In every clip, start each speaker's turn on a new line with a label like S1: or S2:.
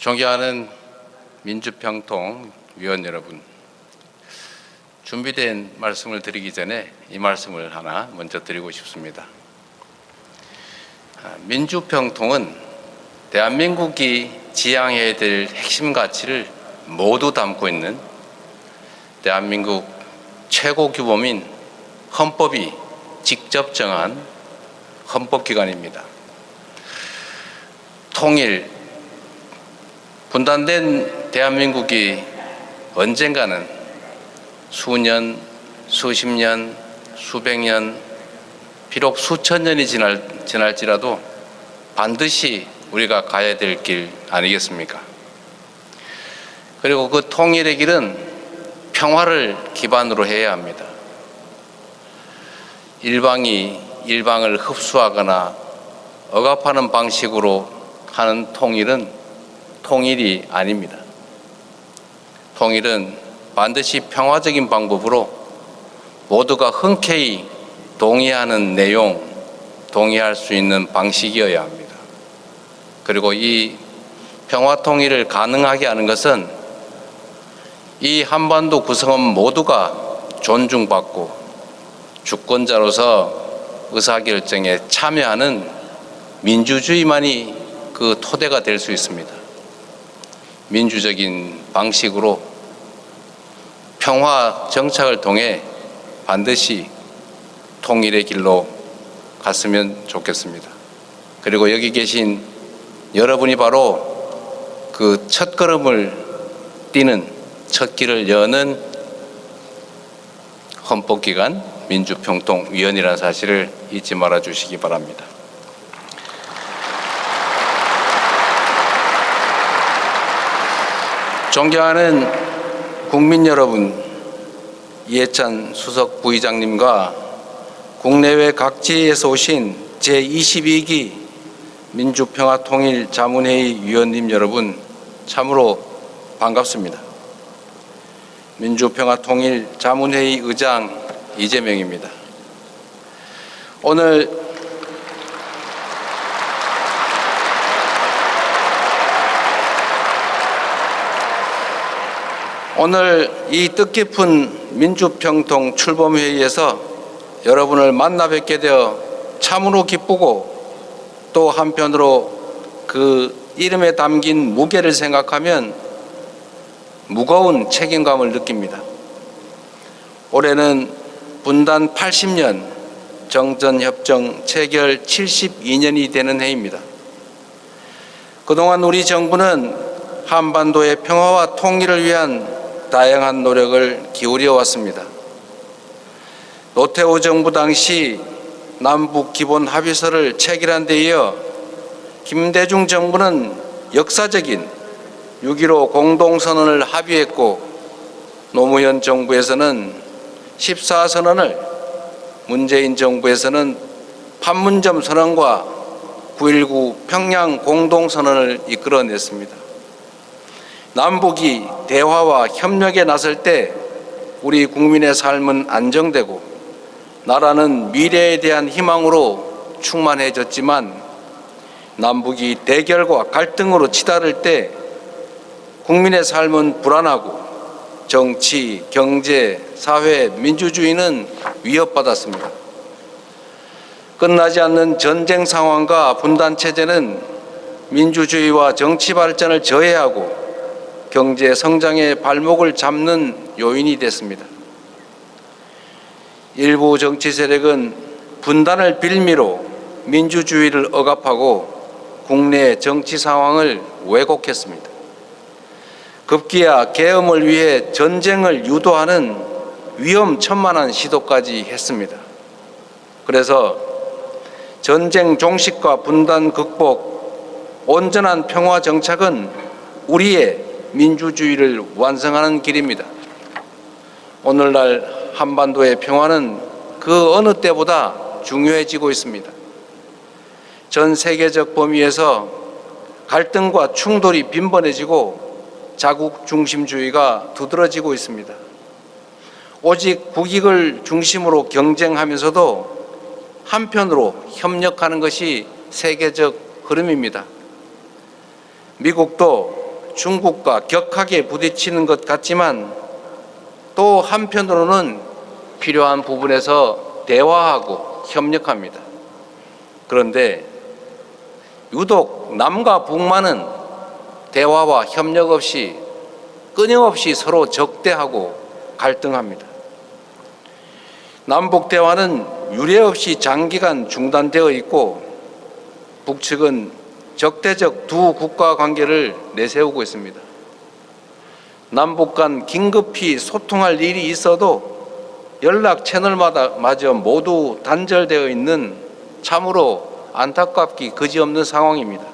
S1: 존경하는 민주평통위원 여러분, 준비된 말씀을 드리기 전에 이 말씀을 하나 먼저 드리고 싶습니다. 민주평통은 대한민국이 지향해야 될 핵심 가치를 모두 담고 있는 대한민국 최고 규범인 헌법이 직접 정한 헌법기관입니다. 분단된 대한민국이 언젠가는 수년, 수십 년, 수백 년, 비록 수천 년이 지날지라도 반드시 우리가 가야 될 길 아니겠습니까? 그리고 그 통일의 길은 평화를 기반으로 해야 합니다. 일방이 일방을 흡수하거나 억압하는 방식으로 하는 통일이 아닙니다. 통일은 반드시 평화적인 방법으로 모두가 흔쾌히 동의하는 내용, 동의할 수 있는 방식이어야 합니다. 그리고 이 평화 통일을 가능하게 하는 것은 이 한반도 구성원 모두가 존중받고 주권자로서 의사결정에 참여하는 민주주의만이 그 토대가 될 수 있습니다. 민주적인 방식으로 평화 정착을 통해 반드시 통일의 길로 갔으면 좋겠습니다. 그리고 여기 계신 여러분이 바로 그 첫걸음을 띄는 첫 길을 여는 헌법기관 민주평통위원이라는 사실을 잊지 말아 주시기 바랍니다. 존경하는 국민 여러분, 이해찬 수석 부의장님과 국내외 각지에서 오신 제22기 민주평화통일자문회의 위원님 여러분, 참으로 반갑습니다. 민주평화통일자문회의 의장 이재명입니다. 오늘 이 뜻깊은 민주평통 출범회의에서 여러분을 만나 뵙게 되어 참으로 기쁘고 또 한편으로 그 이름에 담긴 무게를 생각하면 무거운 책임감을 느낍니다. 올해는 분단 80년, 정전협정 체결 72년이 되는 해입니다. 그동안 우리 정부는 한반도의 평화와 통일을 위한 다양한 노력을 기울여 왔습니다. 노태우 정부 당시 남북 기본 합의서를 체결한 데 이어 김대중 정부는 역사적인 6.15 공동선언을 합의했고 노무현 정부에서는 14선언을, 문재인 정부에서는 판문점 선언과 9.19 평양 공동선언을 이끌어냈습니다. 남북이 대화와 협력에 나설 때 우리 국민의 삶은 안정되고 나라는 미래에 대한 희망으로 충만해졌지만 남북이 대결과 갈등으로 치달을 때 국민의 삶은 불안하고 정치, 경제, 사회, 민주주의는 위협받았습니다. 끝나지 않는 전쟁 상황과 분단 체제는 민주주의와 정치 발전을 저해하고 경제 성장의 발목을 잡는 요인이 됐습니다. 일부 정치 세력은 분단을 빌미로 민주주의를 억압하고 국내 정치 상황을 왜곡했습니다. 급기야 계엄을 위해 전쟁을 유도하는 위험천만한 시도까지 했습니다. 그래서 전쟁 종식과 분단 극복, 온전한 평화 정착은 우리의 민주주의를 완성하는 길입니다. 오늘날 한반도의 평화는 그 어느 때보다 중요해지고 있습니다. 전 세계적 범위에서 갈등과 충돌이 빈번해지고 자국 중심주의가 두드러지고 있습니다. 오직 국익을 중심으로 경쟁하면서도 한편으로 협력하는 것이 세계적 흐름입니다. 미국도 중국과 격하게 부딪히는 것 같지만 또 한편으로는 필요한 부분에서 대화하고 협력합니다. 그런데 유독 남과 북만은 대화와 협력 없이 끊임없이 서로 적대하고 갈등합니다. 남북 대화는 유례 없이 장기간 중단되어 있고 북측은 적대적 두 국가 관계를 내세우고 있습니다. 남북 간 긴급히 소통할 일이 있어도 연락 채널마저 모두 단절되어 있는 참으로 안타깝기 그지없는 상황입니다.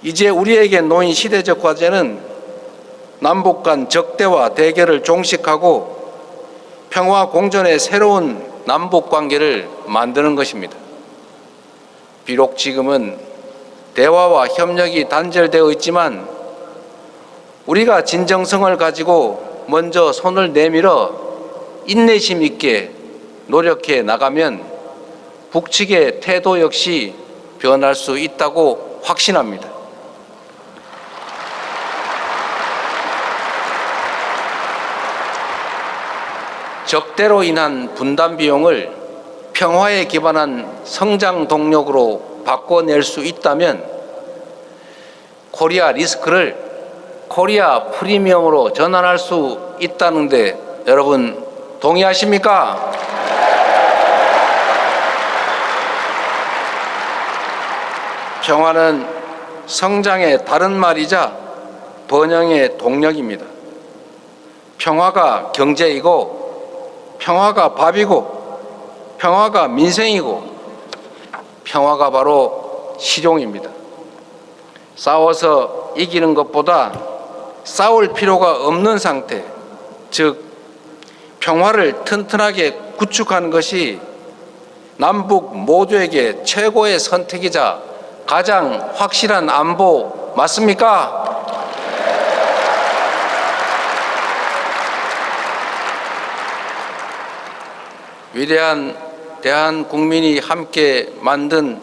S1: 이제 우리에게 놓인 시대적 과제는 남북 간 적대와 대결을 종식하고 평화 공존의 새로운 남북 관계를 만드는 것입니다. 비록 지금은 대화와 협력이 단절되어 있지만 우리가 진정성을 가지고 먼저 손을 내밀어 인내심 있게 노력해 나가면 북측의 태도 역시 변할 수 있다고 확신합니다. 적대로 인한 분담 비용을 평화에 기반한 성장 동력으로 바꿔낼 수 있다면 코리아 리스크를 코리아 프리미엄으로 전환할 수 있다는데 여러분 동의하십니까? 평화는 성장의 다른 말이자 번영의 동력입니다. 평화가 경제이고 평화가 밥이고 평화가 민생이고 평화가 바로 실용입니다. 싸워서 이기는 것보다 싸울 필요가 없는 상태, 즉 평화를 튼튼하게 구축하는 것이 남북 모두에게 최고의 선택이자 가장 확실한 안보 맞습니까? 위대한 대한국민이 함께 만든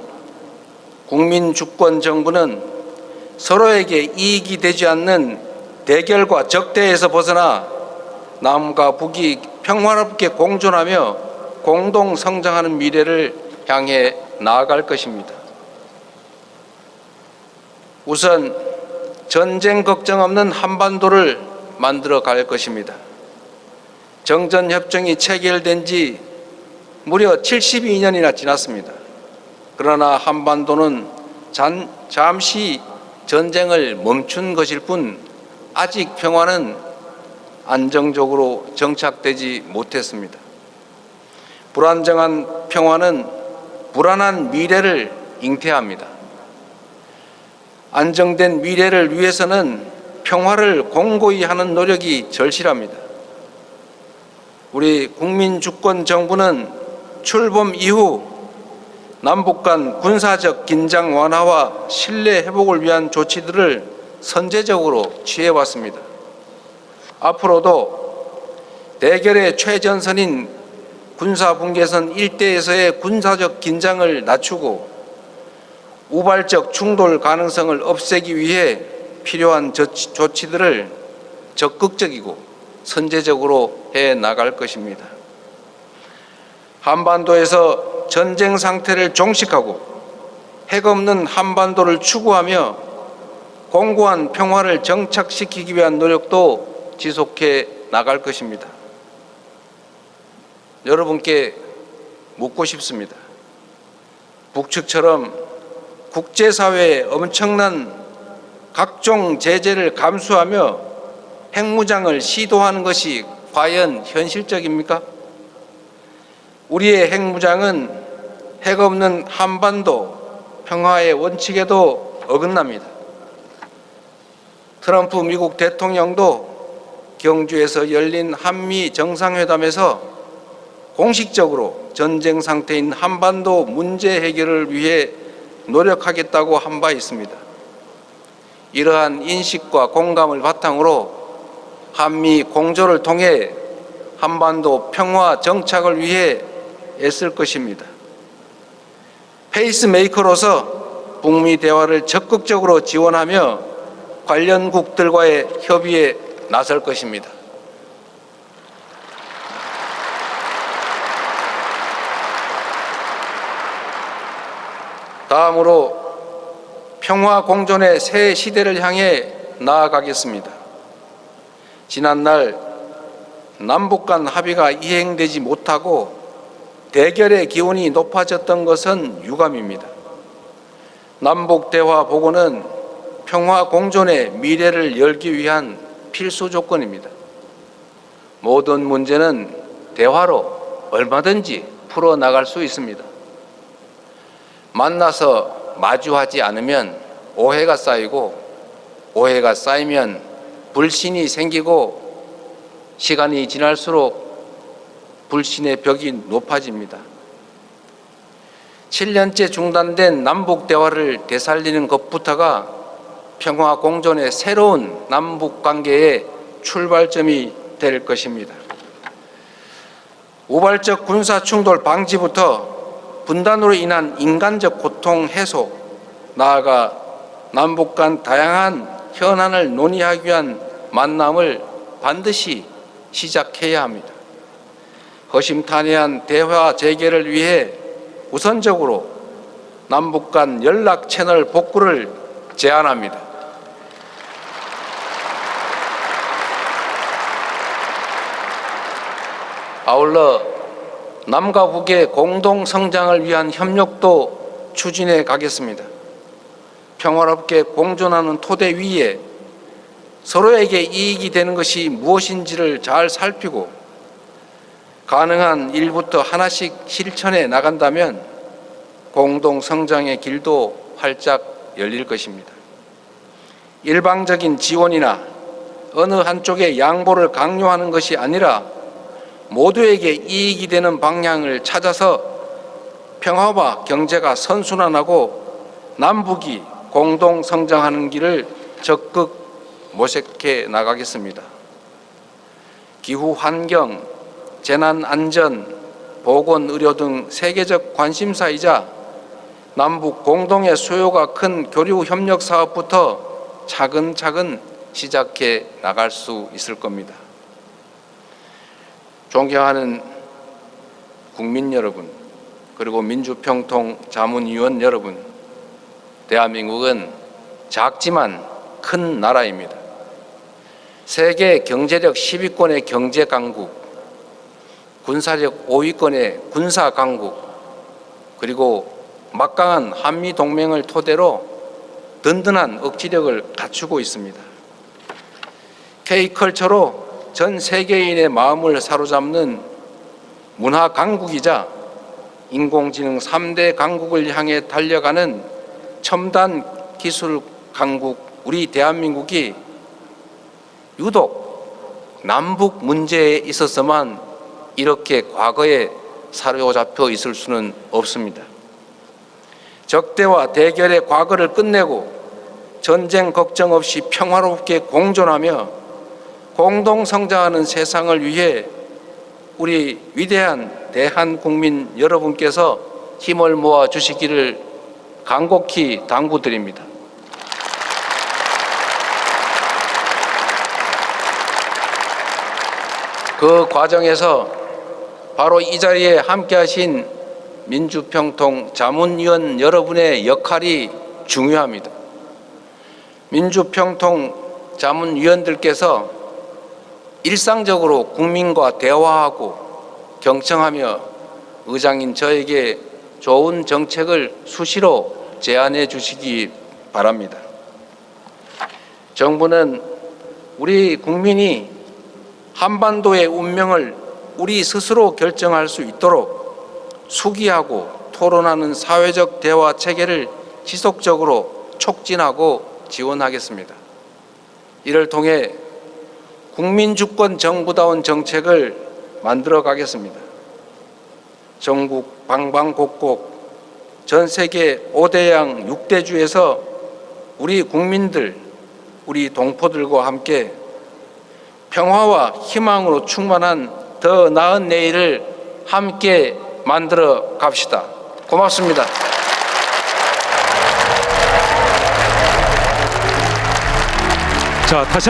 S1: 국민주권정부는 서로에게 이익이 되지 않는 대결과 적대에서 벗어나 남과 북이 평화롭게 공존하며 공동 성장하는 미래를 향해 나아갈 것입니다. 우선 전쟁 걱정 없는 한반도를 만들어 갈 것입니다. 정전협정이 체결된 지 무려 72년이나 지났습니다. 그러나 한반도는 잠시 전쟁을 멈춘 것일 뿐 아직 평화는 안정적으로 정착되지 못했습니다. 불안정한 평화는 불안한 미래를 잉태합니다. 안정된 미래를 위해서는 평화를 공고히 하는 노력이 절실합니다. 우리 국민주권정부는 출범 이후 남북 간 군사적 긴장 완화와 신뢰 회복을 위한 조치들을 선제적으로 취해왔습니다. 앞으로도 대결의 최전선인 군사분계선 일대에서의 군사적 긴장을 낮추고 우발적 충돌 가능성을 없애기 위해 필요한 조치들을 적극적이고 선제적으로 해 나갈 것입니다. 한반도에서 전쟁 상태를 종식하고 핵 없는 한반도를 추구하며 공고한 평화를 정착시키기 위한 노력도 지속해 나갈 것입니다. 여러분께 묻고 싶습니다. 북측처럼 국제사회의 엄청난 각종 제재를 감수하며 핵무장을 시도하는 것이 과연 현실적입니까? 우리의 핵무장은 핵 없는 한반도 평화의 원칙에도 어긋납니다. 트럼프 미국 대통령도 경주에서 열린 한미 정상회담에서 공식적으로 전쟁 상태인 한반도 문제 해결을 위해 노력하겠다고 한 바 있습니다. 이러한 인식과 공감을 바탕으로 한미 공조를 통해 한반도 평화 정착을 위해 애쓸 것입니다. 페이스메이커로서 북미 대화를 적극적으로 지원하며 관련국들과의 협의에 나설 것입니다. 다음으로 평화 공존의 새 시대를 향해 나아가겠습니다. 지난날 남북 간 합의가 이행되지 못하고 대결의 기운이 높아졌던 것은 유감입니다. 남북 대화 복원은 평화 공존의 미래를 열기 위한 필수 조건입니다. 모든 문제는 대화로 얼마든지 풀어나갈 수 있습니다. 만나서 마주하지 않으면 오해가 쌓이고, 오해가 쌓이면 불신이 생기고, 시간이 지날수록 불신의 벽이 높아집니다. 7년째 중단된 남북 대화를 되살리는 것부터가 평화 공존의 새로운 남북 관계의 출발점이 될 것입니다. 우발적 군사 충돌 방지부터 분단으로 인한 인간적 고통 해소, 나아가 남북 간 다양한 현안을 논의하기 위한 만남을 반드시 시작해야 합니다. 허심탄회한 대화 재개를 위해 우선적으로 남북 간 연락 채널 복구를 제안합니다. 아울러 남과 북의 공동 성장을 위한 협력도 추진해 가겠습니다. 평화롭게 공존하는 토대 위에 서로에게 이익이 되는 것이 무엇인지를 잘 살피고 가능한 일부터 하나씩 실천해 나간다면 공동 성장의 길도 활짝 열릴 것입니다. 일방적인 지원이나 어느 한쪽의 양보를 강요하는 것이 아니라 모두에게 이익이 되는 방향을 찾아서 평화와 경제가 선순환하고 남북이 공동 성장하는 길을 적극 모색해 나가겠습니다. 기후 환경, 재난 안전, 보건 의료 등 세계적 관심사이자 남북 공동의 수요가 큰 교류 협력 사업부터 차근차근 시작해 나갈 수 있을 겁니다. 존경하는 국민 여러분, 그리고 민주평통 자문위원 여러분, 대한민국은 작지만 큰 나라입니다. 세계 경제력 10위권의 경제 강국, 군사력 5위권의 군사 강국, 그리고 막강한 한미 동맹을 토대로 든든한 억지력을 갖추고 있습니다. K컬처로 전 세계인의 마음을 사로잡는 문화 강국이자 인공지능 3대 강국을 향해 달려가는 첨단 기술 강국 우리 대한민국이 유독 남북 문제에 있어서만 이렇게 과거에 사로잡혀 있을 수는 없습니다. 적대와 대결의 과거를 끝내고 전쟁 걱정 없이 평화롭게 공존하며 공동 성장하는 세상을 위해 우리 위대한 대한국민 여러분께서 힘을 모아 주시기를 간곡히 당부드립니다. 그 과정에서 바로 이 자리에 함께하신 민주평통 자문위원 여러분의 역할이 중요합니다. 민주평통 자문위원들께서 일상적으로 국민과 대화하고 경청하며 의장인 저에게 좋은 정책을 수시로 제안해 주시기 바랍니다. 정부는 우리 국민이 한반도의 운명을 우리 스스로 결정할 수 있도록 수기하고 토론하는 사회적 대화 체계를 지속적으로 촉진하고 지원하겠습니다. 이를 통해 국민주권 정부다운 정책을 만들어 가겠습니다. 전국 방방곡곡 전 세계 5대양 6대주에서 우리 국민들, 우리 동포들과 함께 평화와 희망으로 충만한 더 나은 내일을 함께 만들어 갑시다. 고맙습니다.
S2: 자, 다시